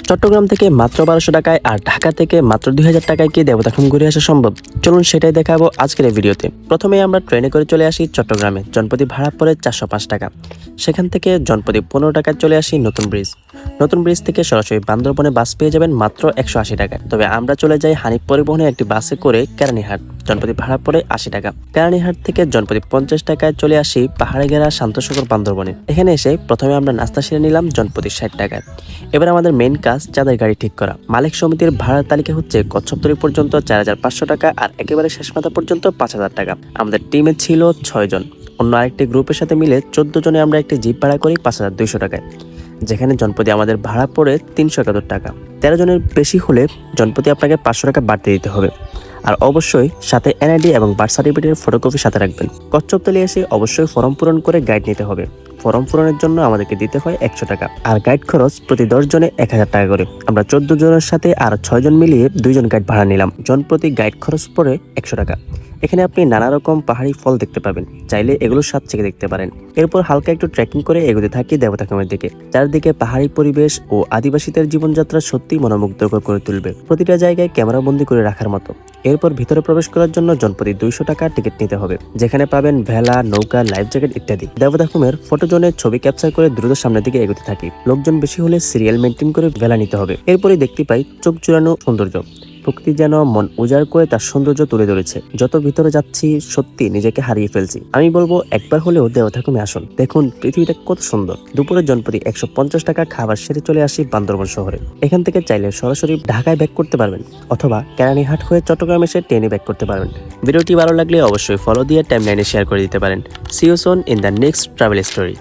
চট্টগ্রাম থেকে মাত্র 1200 টাকায় আর ঢাকা থেকে মাত্র 2000 টাকায় কি দেবতাখুম ঘুরে আসা সম্ভব? চলুন সেটাই দেখাবো আজকের এই ভিডিওতে। প্রথমেই আমরা ট্রেনে করে চলে আসি চট্টগ্রামে। জনপ্রতি ভাড়া পড়ে 405 টাকা। সেখান থেকে জনপ্রতি 15 টাকায় চলে আসি নতুন ব্রিজ। নতুন ব্রিজ থেকে সরাসরি বান্দরবনে বাস পেয়ে যাবেন মাত্র 180 টাকায়। তবে আমরা চলে যাই হানিফ পরিবহনে একটি বাসে করে কেরানীহাট। জনপ্রতি ভাড়া পড়ে 80 টাকা। কেরানীহাট থেকে জনপ্রতি 50 টাকায় চলে আসি পাহাড়ে ঘেরা শান্তসাগর বান্দরবনে। এখানে এসে প্রথমে আমরা নাস্তা সেরে নিলাম জনপ্রতি 60 টাকায়। এবার আমাদের মেইন কাজ চাঁদের গাড়ি ঠিক করা। মালিক সমিতির ভাড়ার তালিকা হচ্ছে কচ্ছপতলী পর্যন্ত 4500 টাকা আর একেবারে শেষ মাথা পর্যন্ত 5000 টাকা। আমাদের টিমে ছিল 6 জন। অন্য আরেকটি গ্রুপের সাথে মিলে 14 জনে আমরা একটি জিপ ভাড়া করি 5200 টাকায়, যেখানে জনপ্রতি আমাদের ভাড়া পড়ে 371 টাকা। 13 জনের বেশি হলে জনপ্রতি আপনাকে 500 টাকা বাড়তে দিতে হবে। আর অবশ্যই সাথে এনআইডি এবং বার্থ সার্টিফিকেটের ফটোকপি সাথে রাখবেন। কচ্ছপতলী এসে অবশ্যই ফর্ম পূরণ করে গাইড নিতে হবে। ফর্ম পূরণের জন্য আমাদেরকে দিতে হয় 100 টাকা আর গাইড খরচ প্রতি 10 জনে 1000 টাকা করে। আমরা 14 জনের সাথে আর 6 জন মিলিয়ে 2 জন গাইড ভাড়া নিলাম। জন প্রতি গাইড খরচ পড়ে 100 টাকা। এখানে আপনি নানা রকম পাহাড়ি ফল দেখতে পাবেন, চাইলে এগুলো স্বাদ চেখে দেখতে পারেন। এরপর হালকা একটু ট্রেকিং করে এগোতে থাকি দেবতাখুমের দিকে। চারদিকে পাহাড়ি পরিবেশ ও আদিবাসীদের জীবনযাত্রা সত্যি মনোমুগ্ধকর করে তুলবে, প্রতিটা জায়গায় ক্যামেরাবন্দি করে রাখার মতো। এরপর ভিতরে প্রবেশ করার জন্য জনপ্রতি 200 টাকা টিকিট নিতে হবে, যেখানে পাবেন ভেলা, নৌকা, লাইফ জ্যাকেট ইত্যাদি। দেবতাখুমের ফটো জোনে ছবি ক্যাপচার করে দ্রুত সামনের দিকে এগোতে থাকি। লোকজন বেশি হলে সিরিয়াল মেনটেন করে ভেলা নিতে হবে। এরপরে দেখতে পাই চোখ জুড়ানো সৌন্দর্য। প্রকৃতি যেন মন উজাড় করে তার সৌন্দর্য তুলে ধরেছে। যত ভিতরে যাচ্ছি সত্যি নিজেকে হারিয়ে ফেলছি। আমি বলবো একবার হলেও দেবতাখুমে আসুন, দেখুন পৃথিবীটা কত সুন্দর। দুপুরে জনপ্রতি 150 টাকা খাবার সেরে চলে আসি বান্দরবন শহরে। এখান থেকে চাইলে সরাসরি ঢাকায় ব্যাক করতে পারবেন অথবা কেরানীহাট হয়ে চট্টগ্রাম এসে ট্রেনে ব্যাক করতে পারবেন। ভিডিওটি ভালো লাগলে অবশ্যই ফলো দিয়ে টাইমলাইনে শেয়ার করে দিতে পারেন। See you soon in the next travel story.